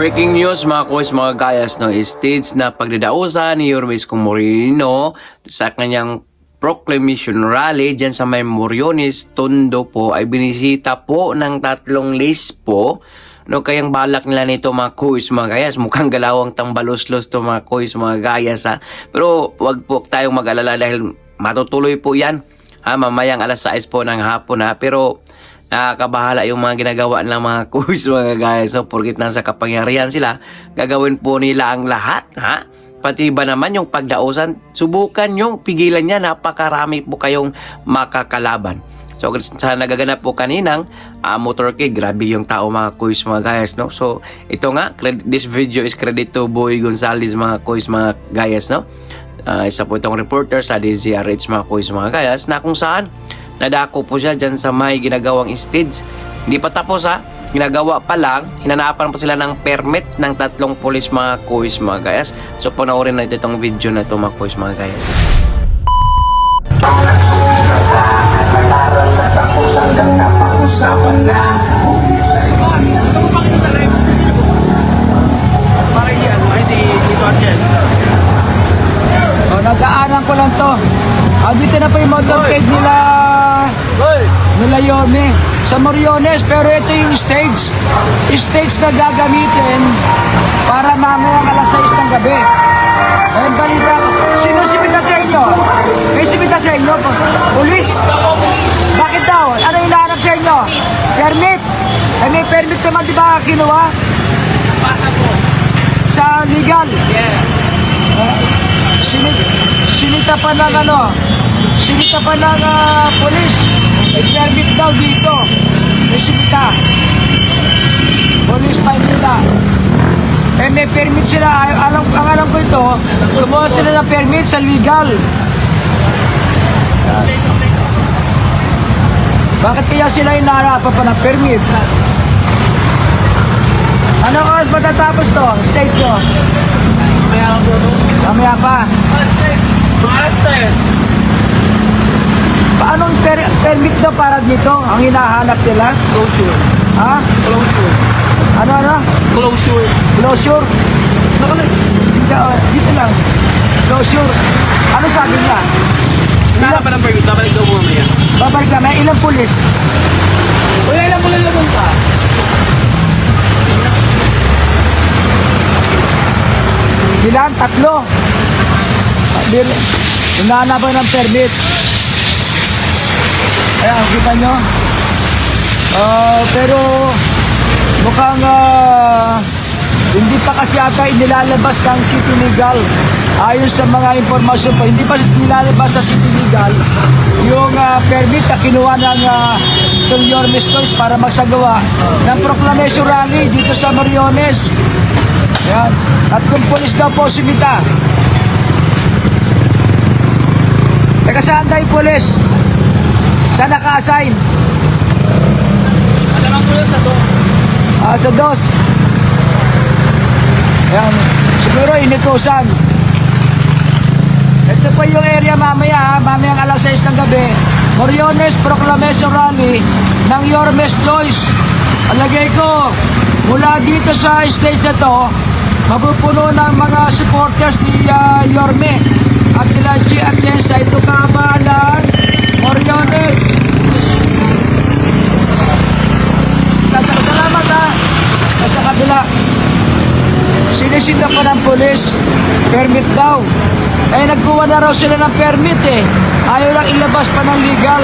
Breaking news mga kuys mga gayas no, stage na pagdadausa ni Yorme Isko Moreno sa kanyang proclamation rally dyan sa may Moriones, Tondo po ay binisita po ng 3 list po. No, kayang balak nila nito mga kuys mga gayas, mukhang galawang tambalos-los to mga kuys mga gayas ha. Pero wag po tayong mag-alala dahil matutuloy po yan ha, mamayang alas 6 po ng hapon ha. Pero nakakabahala yung mga ginagawa ng mga kuys mga guys. So, porkit nasa kapangyarihan sila, gagawin po nila ang lahat, ha? Pati ba naman yung pagdausan, subukan yung pigilan niya, napakarami po kayong makakalaban. So, sa nagaganap po kaninang motorcade, grabe yung tao mga kuys mga guys, no? So, ito nga, this video is credit to Boy Gonzales mga kuys mga guys, no? Isa po itong reporter sa DZRH mga kuys mga guys, na kung saan nadako po siya dyan sa may ginagawang stage. Hindi pa tapos ha, ginagawa pa lang, hinanapan po sila ng permit ng 3 pulis mga kuys mga gayas. So panoorin natin itong video na ito mga kuys mga gayas. Nagdaanan ko lang to. Dito na po yung motorcade nila Yorme sa Moriones, pero ito yung stage na gagamitin para mamayang alas 6 ng gabi. Ayun, balita ko. Sino simita sa inyo? May simita sa inyo? Pulis? Bakit daw? Ano yung hinahanap sa inyo? Permit? May permit naman di ba kinuha? Pasa po. Sa legal? Yes. Sinita pa ng polis. May permit daw dito. May sinita. Polis pa nila. May permit sila. Ang alam ko ito, kumuha sila ng permit sa legal. Bakit kaya sila hinaharapan pa ng permit? Anong oras matatapos to? Stage to? Mamaya pa. Mga alas 3. Paanong permit na para dito? Ang hinahanap nila? Closure. Ha? Closure. Ano? Closure. Closure? Dito lang. Closure. Ano sabi niya? Kaya pa ng permit, babalik daw mamaya. Babalik na. May ilang pulis? Uy, alam mo lang naman ka. Ilan? 3. Hinahanapan ng permit. Ayan, kita nyo. Pero mukhang hindi pa kasi ata inilalabas ng City Legal. Ayon sa mga informasyon pa, hindi pa nilalabas sa City Legal yung permit na kinuha ng Yorme Stores para magsagawa ng proclamation rally dito sa Moriones. Ayan. At kung polis daw po sumita. Teka, saan tayo polis? Saan naka-assign? Alaman ko yun sa 2. Sa 2. Ayan. Siguro inutusan. Ito po yung area mamaya, mamayang alas 6 ng gabi. Moriones Proclamation Rally ng Yorme's Choice. Alagay ko, mula dito sa stage na to, mapupuno ng mga supporters ni Yorme at nila G at Jensa. Ito kabalan Moriones. Salamat ha. Nasa kabila. Sinisita pa ng polis. Permit daw. Nagkuha na raw sila ng permit eh. Ayaw lang ilabas pa ng legal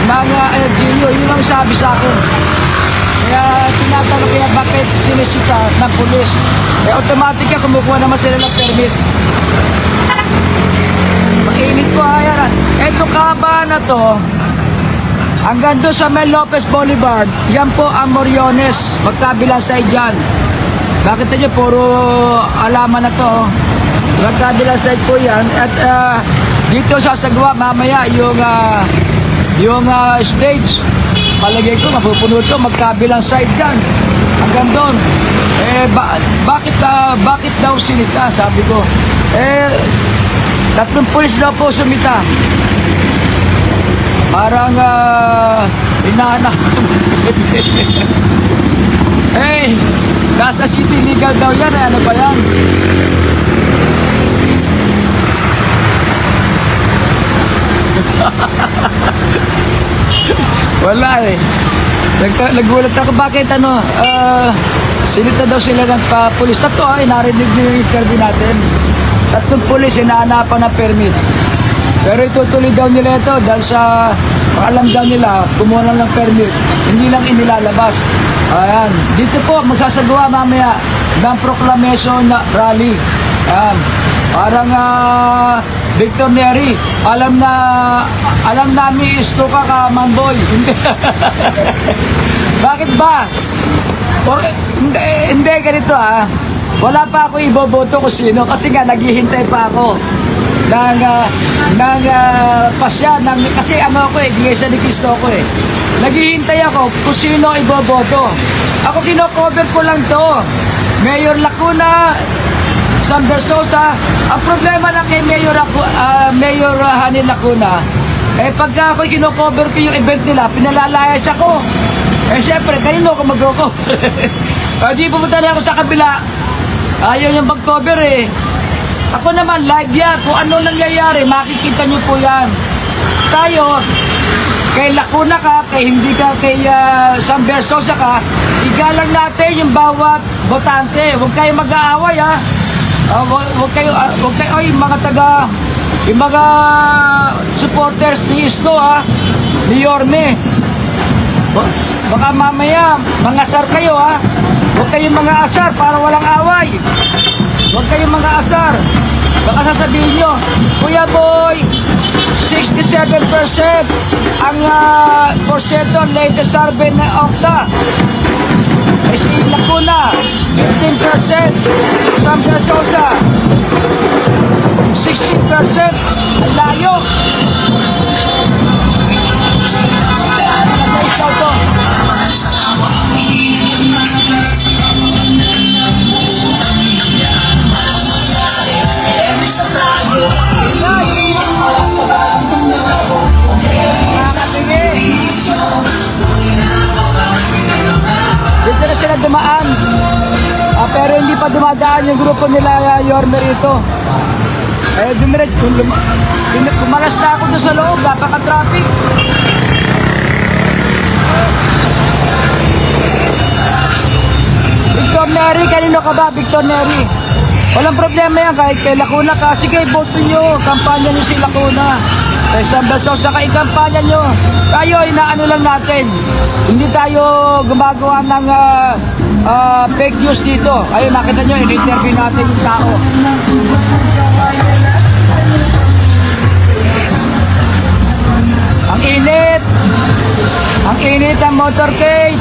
ng LGU. Yun ang sabi sa akin. Kaya tinatanong kaya bakit sinisita ng polis. Automatic ka kumukuha naman sila ng permit. Mainit po ayan. Ito kaba na to, hanggang doon sa Mel Lopez Boulevard, yan po ang Moriones. Magkabilang side yan. Nakita nyo, puro alaman na to. Magkabilang side po yan. At dito sasagawa mamaya yung stage. Palagay ko, mapupuno ito, magkabilang side yan. Hanggang doon. Bakit daw sinita? Sabi ko. 3 pulis daw po sumita. Parang hinahanap. Nasa city legal daw yan, ano ba yan? Wala eh. Nagulat ako bakit sinita daw sila ng pulis. Tatlo ay narinig niyo yung interview natin. Tatlong pulis hinaanapan ng permit. Pero itutuloy daw nila ito dahil sa alam daw nila kumuha lang ng permit. Hindi lang inilalabas. Ayan. Dito po magsasagawa mamaya ng proclamation na rally. Ayan. Parang Victor Neri, alam namin isto ka Manboy. Bakit ba? Hindi ganito Wala pa ako iboboto kung sino kasi nga naghihintay pa ako ng pasya kasi ako Iglesia ni Cristo ko eh. Naghihintay ako kung sino iboboto. Ako kino-cover ko lang to. Mayor Lacuna, San Versosa. Ang problema lang kay Mayor Hani Lacuna, pagka ako kino-cover ko yung event nila, pinalalayas ako. Siyempre, kanino ako mag-cover? Di pumunta na ako sa kabila. Ayaw yung mag-cover eh. Ako naman, live yan. Kung ano nangyayari, makikita nyo po yan. Tayo, kay Lacuna ka, hindi ka kay San Versosa ka, igalang natin yung bawat botante. Huwag kayo mag-aaway Huwag kayo, yung mga supporters ni Isko ni Yorme. Baka mamaya, mga asar kayo Huwag kayong mga asar para walang away. Huwag kayong mga asar. Baka sasabihin nyo, Kuya Boy, 67% ang porsyento latest survey na Okta. Si Lacuna, 15%. San Versosa, 16%. Ang layo. Nasa isaw to. Dito na sila dumaan. Pero hindi pa dumadaan yung grupo nila Yorme rito. Kumalas na ako doon sa loob. Napaka-traffic. Victor Neri, kanino ka ba? Victor Neri. Walang problema yan kahit kay Lacuna ka. Sige, boto nyo. Kampanya nyo si Lacuna. Kay San Versosa ka, ikampanya nyo. Tayo, inaano lang natin. Hindi tayo gumagawa ng fake news dito. Ayun, nakita nyo, in-interview natin yung tao. Ang init. Ang init ang motorcade.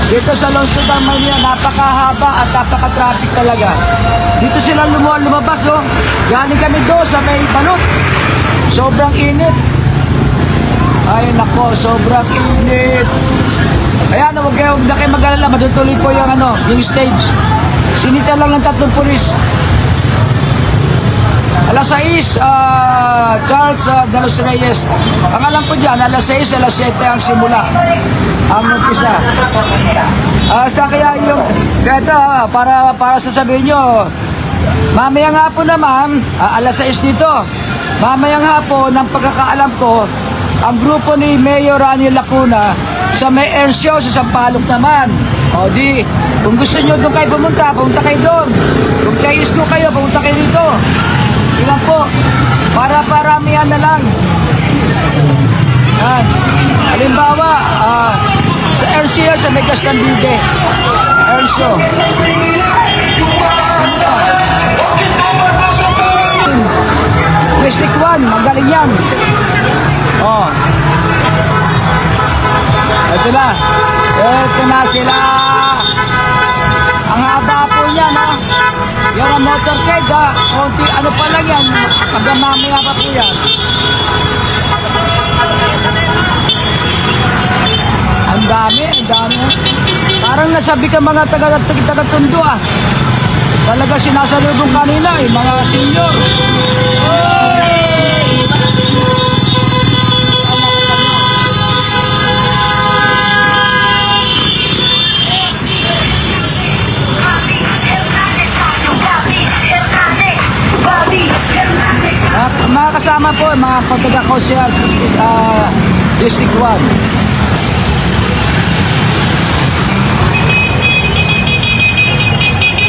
Dito sa Lungsod ng Maynila, napakahaba at napaka-traffic talaga. Dito sila lumabas Galing kami doon sa may balot. Sobrang init. Ay nako, sobrang init. Ayan, huwag na kayo mag-alala. Matutuloy po yung stage. Sinita lang ng 3 pulis. Alas 6, Charles de los Reyes. Ang alam ko dyan, alas 6, alas 7 ang simula. Ang umpisa. Sa kaya yung, para sasabihin nyo, mamayang hapon naman, alas 6 dito, mamayang hapon, ng pagkakaalam ko, ang grupo ni Mayor Hani Lacuna, sa may Ercio, sa Sampaloc naman. O di, kung gusto nyo doon kayo pumunta kayo doon. Kung kayo isko kayo, pumunta kayo dito. Ilan po, para paramihan na lang. Yan. Halimbawa, sa Ercio, sa may Castambide. Ercio. Mystic One, magaling yan. Ito na sila. Ang haba po yan Yan ang motorcade konti pa lang yan, hanggang mamaya pa po yan. Ang dami. Parang nasabi ka mga taga-Tondo Talaga sinasalubong kanila mga senior. kasama po mga pagkakakosya sa District 1.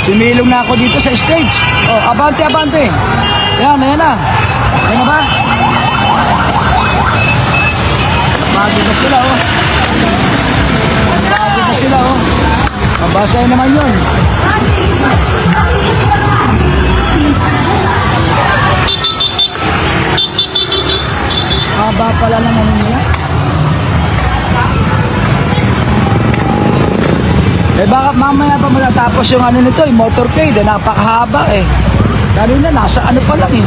Sumilong na ako dito sa stage. Oh, abante, abante. Yan, ayan na. Ayan na ba? Bago na sila, oh. Bago na sila, oh. Mabasay naman yun. Haba pala ng ano nila. Eh baka mamaya pa matatapos yung ano nito, yung motorcade, napakahaba eh. Kanina nasa ano pa lang eh.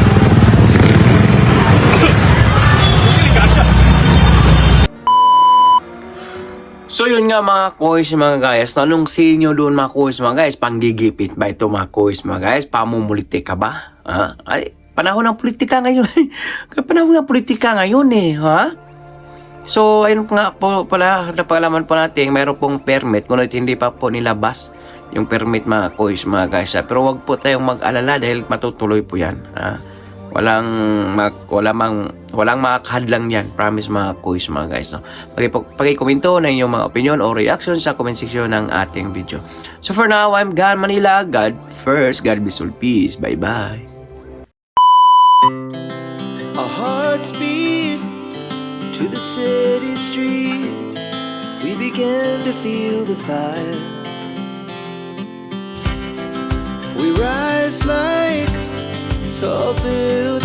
So yun nga mga kois mga guys, anong sinyo doon mga kois mga guys, panggigipit ba ito mga kois mga guys, pamumulitik ka ba? Ha? Ay, panahon ng politika ngayon. Panahon ng politika ngayon eh, ha? So ayun nga po pala, napagalaman po natin, mayroon pong permit, ngunit hindi pa po nilabas yung permit mga kois mga guys. Pero wag po tayong mag-alala dahil matutuloy po yan, ha? Walang makakahadlang yan. Promise mga kois mga guys. No? Pag-komento na inyong mga opinion o reaction sa comment section ng ating video. So for now, I'm Gan Manila. God first. God bless all. Peace. Bye-bye. Our hearts beat to the city streets. We began to feel the fire. We rise like tall buildings.